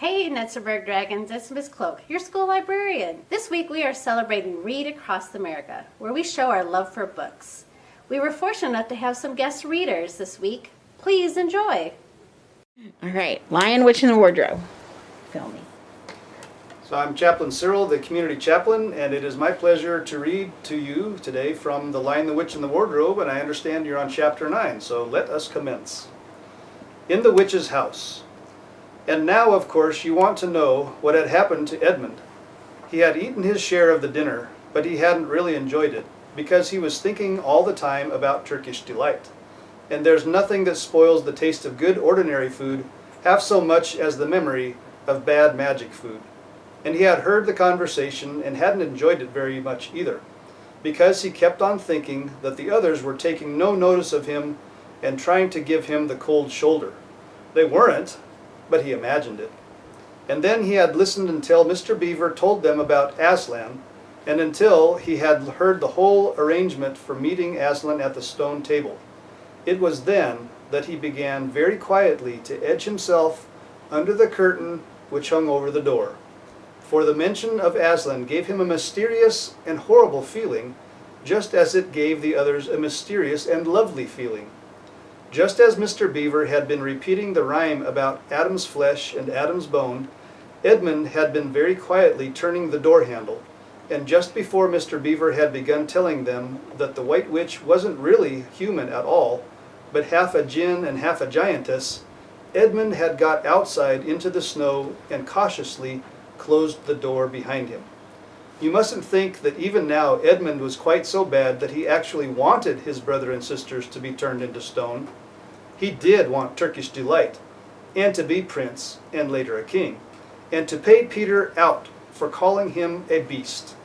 Hey, Netzeberg Dragons, it's Miss Cloak, your school librarian. This week we are celebrating Read Across America, where we show our love for books. We were fortunate enough to have some guest readers this week. Please enjoy. All right, Lion, Witch, and the Wardrobe. Film me. So I'm Chaplain Cyril, the community chaplain, and it is my pleasure to read to you today from The Lion, the Witch, and the Wardrobe, and I understand you're on chapter 9, so let us commence. In the Witch's House. And now, of course, you want to know what had happened to Edmund. He had eaten his share of the dinner, but he hadn't really enjoyed it, because he was thinking all the time about Turkish delight. And there's nothing that spoils the taste of good ordinary food half so much as the memory of bad magic food. And he had heard the conversation and hadn't enjoyed it very much either, because he kept on thinking that the others were taking no notice of him and trying to give him the cold shoulder. They weren't, but he imagined it. And then he had listened until Mr. Beaver told them about Aslan, and until he had heard the whole arrangement for meeting Aslan at the stone table. It was then that he began very quietly to edge himself under the curtain which hung over the door. For the mention of Aslan gave him a mysterious and horrible feeling, just as it gave the others a mysterious and lovely feeling. Just as Mr. Beaver had been repeating the rhyme about Adam's flesh and Adam's bone, Edmund had been very quietly turning the door handle, and just before Mr. Beaver had begun telling them that the White Witch wasn't really human at all, but half a djinn and half a giantess, Edmund had got outside into the snow and cautiously closed the door behind him. You mustn't think that even now Edmund was quite so bad that he actually wanted his brother and sisters to be turned into stone. He did want Turkish delight, and to be prince, and later a king, and to pay Peter out for calling him a beast.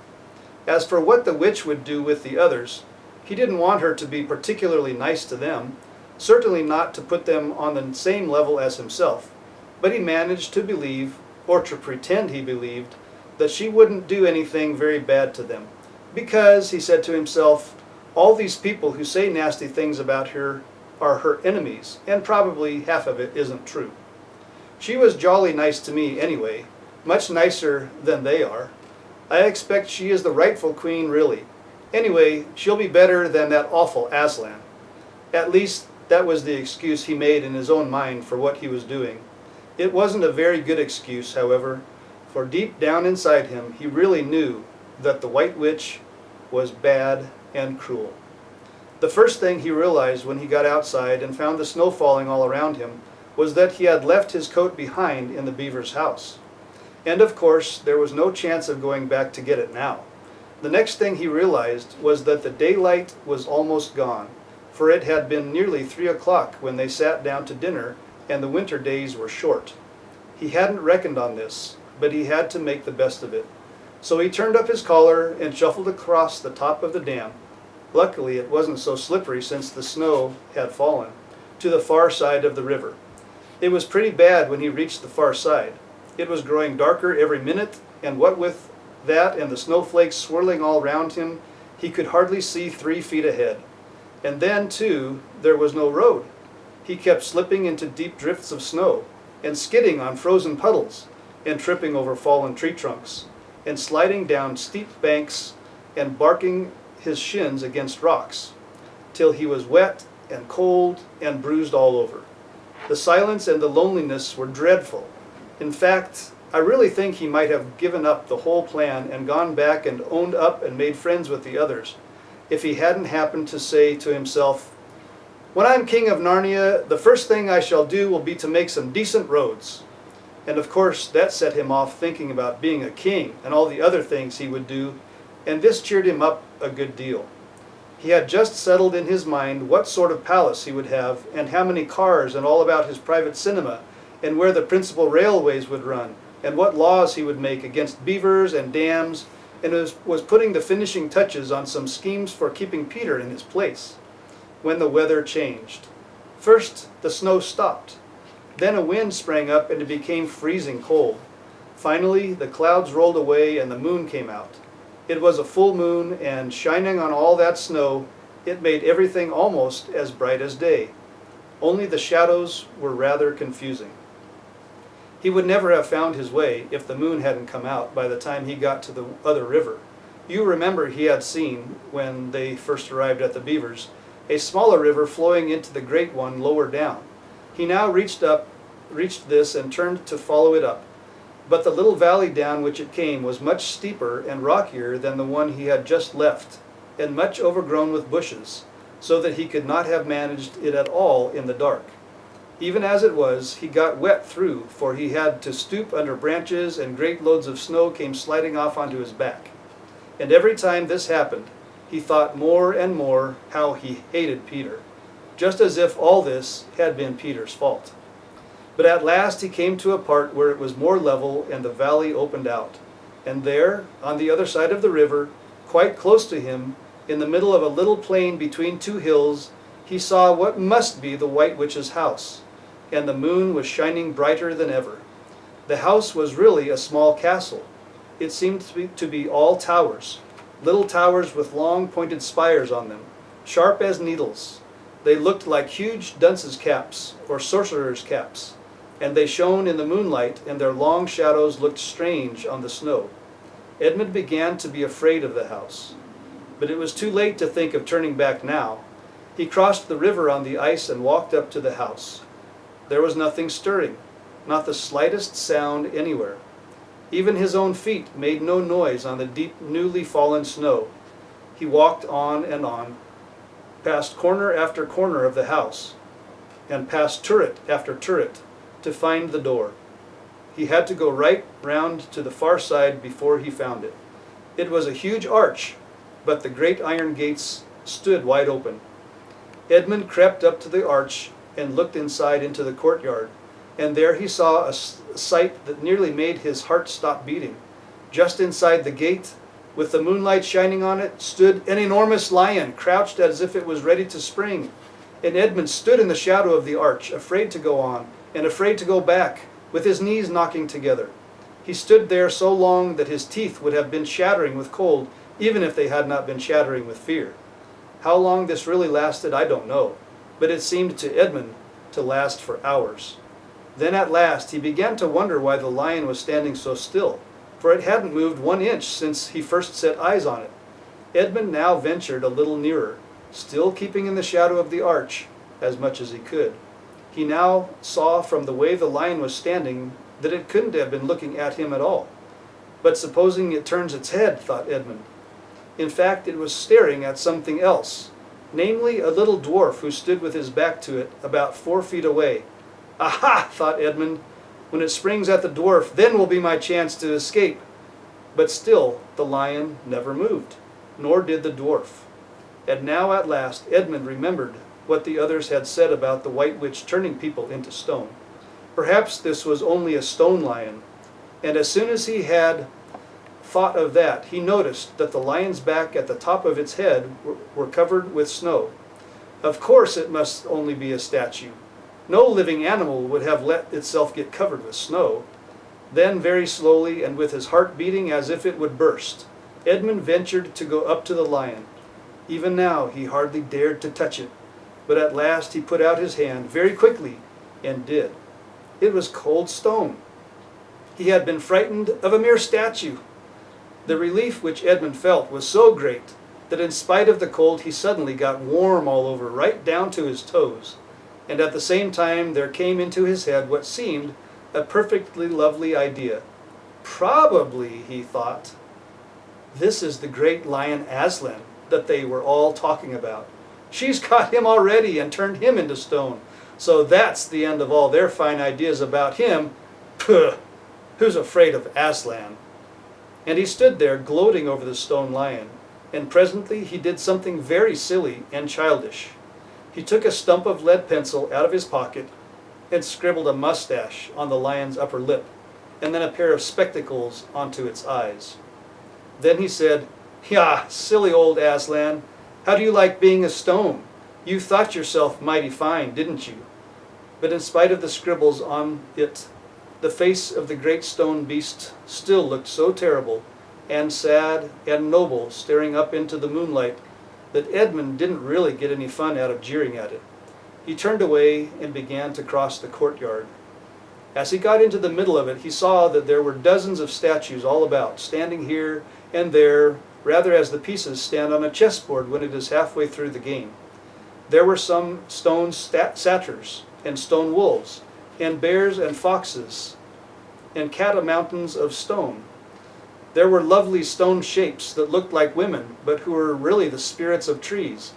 As for what the witch would do with the others, he didn't want her to be particularly nice to them, certainly not to put them on the same level as himself, but he managed to believe, or to pretend he believed, that she wouldn't do anything very bad to them, because, he said to himself, all these people who say nasty things about her are her enemies, and probably half of it isn't true. She was jolly nice to me anyway, much nicer than they are. I expect she is the rightful queen really. Anyway, she'll be better than that awful Aslan. At least that was the excuse he made in his own mind for what he was doing. It wasn't a very good excuse, however, for deep down inside him he really knew that the White Witch was bad and cruel. The first thing he realized when he got outside and found the snow falling all around him was that he had left his coat behind in the beaver's house. And of course, there was no chance of going back to get it now. The next thing he realized was that the daylight was almost gone, for it had been nearly 3 o'clock when they sat down to dinner, and the winter days were short. He hadn't reckoned on this, but he had to make the best of it. So he turned up his collar and shuffled across the top of the dam. Luckily, it wasn't so slippery since the snow had fallen, to the far side of the river. It was pretty bad when he reached the far side. It was growing darker every minute, and what with that and the snowflakes swirling all round him, he could hardly see 3 feet ahead. And then, too, there was no road. He kept slipping into deep drifts of snow, and skidding on frozen puddles, and tripping over fallen tree trunks, and sliding down steep banks, and barking his shins against rocks, till he was wet and cold and bruised all over. The silence and the loneliness were dreadful. In fact, I really think he might have given up the whole plan and gone back and owned up and made friends with the others, if he hadn't happened to say to himself, when I'm king of Narnia, the first thing I shall do will be to make some decent roads. And of course that set him off thinking about being a king and all the other things he would do, and this cheered him up a good deal. He had just settled in his mind what sort of palace he would have, and how many cars, and all about his private cinema, and where the principal railways would run, and what laws he would make against beavers and dams, and was putting the finishing touches on some schemes for keeping Peter in his place, when the weather changed. First, the snow stopped. Then a wind sprang up and it became freezing cold. Finally, the clouds rolled away and the moon came out. It was a full moon, and shining on all that snow, it made everything almost as bright as day. Only the shadows were rather confusing. He would never have found his way if the moon hadn't come out by the time he got to the other river. You remember he had seen, when they first arrived at the beavers, a smaller river flowing into the great one lower down. He now reached this and turned to follow it up. But the little valley down which it came was much steeper and rockier than the one he had just left, and much overgrown with bushes, so that he could not have managed it at all in the dark. Even as it was, he got wet through, for he had to stoop under branches, and great loads of snow came sliding off onto his back. And every time this happened, he thought more and more how he hated Peter, just as if all this had been Peter's fault. But at last he came to a part where it was more level and the valley opened out. And there, on the other side of the river, quite close to him, in the middle of a little plain between two hills, he saw what must be the White Witch's house, and the moon was shining brighter than ever. The house was really a small castle. It seemed to be all towers, little towers with long pointed spires on them, sharp as needles. They looked like huge dunces' caps or sorcerers' caps, and they shone in the moonlight, and their long shadows looked strange on the snow. Edmund began to be afraid of the house, but it was too late to think of turning back now. He crossed the river on the ice and walked up to the house. There was nothing stirring, not the slightest sound anywhere. Even his own feet made no noise on the deep, newly fallen snow. He walked on, past corner after corner of the house, and past turret after turret, to find the door. He had to go right round to the far side before he found it. It was a huge arch, but the great iron gates stood wide open. Edmund crept up to the arch and looked inside into the courtyard, and there he saw a sight that nearly made his heart stop beating. Just inside the gate, with the moonlight shining on it, stood an enormous lion, crouched as if it was ready to spring. And Edmund stood in the shadow of the arch, afraid to go on, and afraid to go back, with his knees knocking together. He stood there so long that his teeth would have been shattering with cold, even if they had not been shattering with fear. How long this really lasted, I don't know, but it seemed to Edmund to last for hours. Then at last he began to wonder why the lion was standing so still, for it hadn't moved 1 inch since he first set eyes on it. Edmund now ventured a little nearer, still keeping in the shadow of the arch as much as he could. He now saw from the way the lion was standing that it couldn't have been looking at him at all. But supposing it turns its head, thought Edmund. In fact, it was staring at something else, namely a little dwarf who stood with his back to it about 4 feet away. Aha, thought Edmund, when it springs at the dwarf, then will be my chance to escape. But still the lion never moved, nor did the dwarf. And now at last Edmund remembered what the others had said about the White Witch turning people into stone. Perhaps this was only a stone lion, and as soon as he had thought of that, he noticed that the lion's back at the top of its head were covered with snow. Of course it must only be a statue. No living animal would have let itself get covered with snow. Then very slowly, and with his heart beating as if it would burst, Edmund ventured to go up to the lion. Even now he hardly dared to touch it, but at last he put out his hand very quickly and did. It was cold stone. He had been frightened of a mere statue. The relief which Edmund felt was so great that in spite of the cold he suddenly got warm all over, right down to his toes, and at the same time there came into his head what seemed a perfectly lovely idea. Probably, he thought, this is the great lion Aslan that they were all talking about. She's caught him already and turned him into stone. So that's the end of all their fine ideas about him. Puh! Who's afraid of Aslan? And he stood there gloating over the stone lion, and presently he did something very silly and childish. He took a stump of lead pencil out of his pocket and scribbled a mustache on the lion's upper lip, and then a pair of spectacles onto its eyes. Then he said, "Yah, silly old Aslan, how do you like being a stone? You thought yourself mighty fine, didn't you?" But in spite of the scribbles on it, the face of the great stone beast still looked so terrible and sad and noble, staring up into the moonlight, that Edmund didn't really get any fun out of jeering at it. He turned away and began to cross the courtyard. As he got into the middle of it, he saw that there were dozens of statues all about, standing here and there, rather as the pieces stand on a chessboard when it is halfway through the game. There were some stone satyrs, and stone wolves, and bears and foxes, and catamountains of stone. There were lovely stone shapes that looked like women, but who were really the spirits of trees.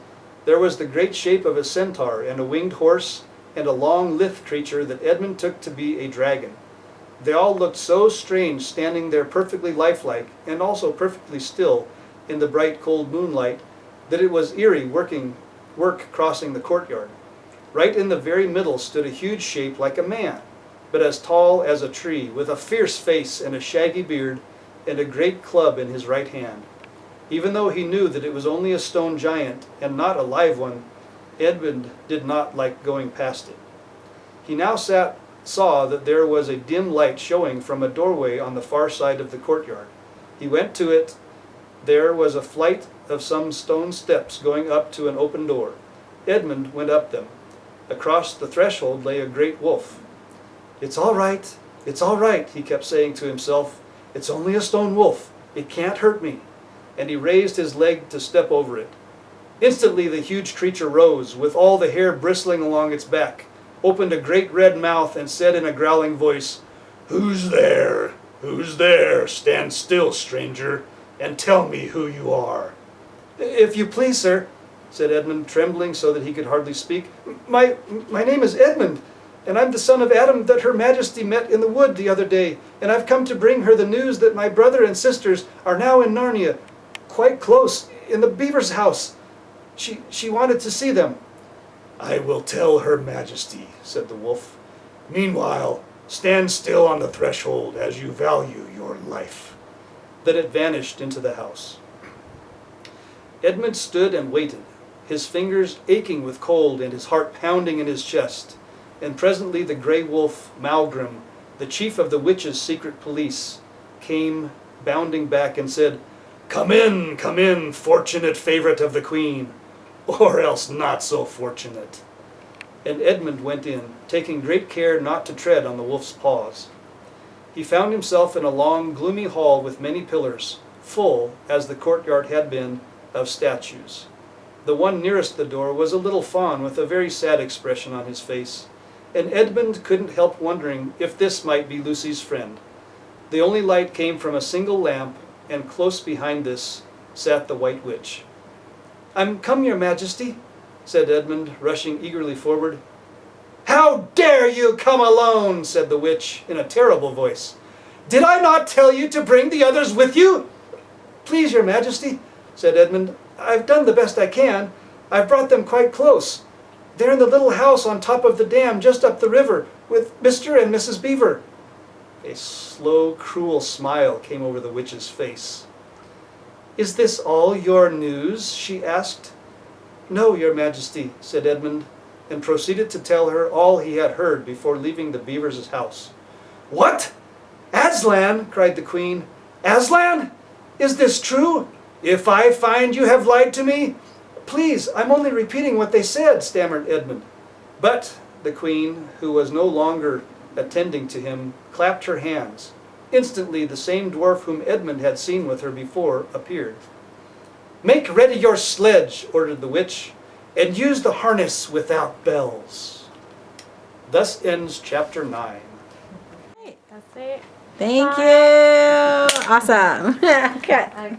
There was the great shape of a centaur, and a winged horse, and a long lithe creature that Edmund took to be a dragon. They all looked so strange standing there perfectly lifelike, and also perfectly still, in the bright cold moonlight, that it was eerie work crossing the courtyard. Right in the very middle stood a huge shape like a man, but as tall as a tree, with a fierce face and a shaggy beard, and a great club in his right hand. Even though he knew that it was only a stone giant, and not a live one, Edmund did not like going past it. He now saw that there was a dim light showing from a doorway on the far side of the courtyard. He went to it. There was a flight of some stone steps going up to an open door. Edmund went up them. Across the threshold lay a great wolf. "It's all right, he kept saying to himself. "It's only a stone wolf. It can't hurt me." And he raised his leg to step over it. Instantly the huge creature rose, with all the hair bristling along its back, opened a great red mouth, and said in a growling voice, "Who's there? Who's there? Stand still, stranger, and tell me who you are." "If you please, sir," said Edmund, trembling so that he could hardly speak. My name is Edmund, and I'm the son of Adam that Her Majesty met in the wood the other day, and I've come to bring her the news that my brother and sisters are now in Narnia, quite close, in the beaver's house. She wanted to see them." "I will tell Her Majesty," said the wolf. "Meanwhile, stand still on the threshold as you value your life." Then it vanished into the house. Edmund stood and waited, his fingers aching with cold and his heart pounding in his chest. And presently the grey wolf, Malgrim, the chief of the witches' secret police, came bounding back and said, come in, fortunate favourite of the queen, or else not so fortunate." And Edmund went in, taking great care not to tread on the wolf's paws. He found himself in a long, gloomy hall with many pillars, full, as the courtyard had been, of statues. The one nearest the door was a little faun with a very sad expression on his face, and Edmund couldn't help wondering if this might be Lucy's friend. The only light came from a single lamp, and close behind this sat the White Witch. "I'm come, your Majesty," said Edmund, rushing eagerly forward. "How dare you come alone?" said the witch in a terrible voice. "Did I not tell you to bring the others with you?" "Please, your Majesty," said Edmund, "I've done the best I can. I've brought them quite close. They're in the little house on top of the dam just up the river with Mr. and Mrs. Beaver." A slow, cruel smile came over the witch's face. "Is this all your news?" she asked. "No, your Majesty," said Edmund, and proceeded to tell her all he had heard before leaving the beaver's house. "What? Aslan!" cried the queen. "Aslan? Is this true? If I find you have lied to me—" "Please, I'm only repeating what they said," stammered Edmund. But the queen, who was no longer attending to him, clapped her hands. Instantly the same dwarf whom Edmund had seen with her before appeared. "Make ready your sledge," ordered the witch, "and use the harness without bells." Thus ends chapter 9. Great, that's it. Thank you. Awesome. Okay. Okay.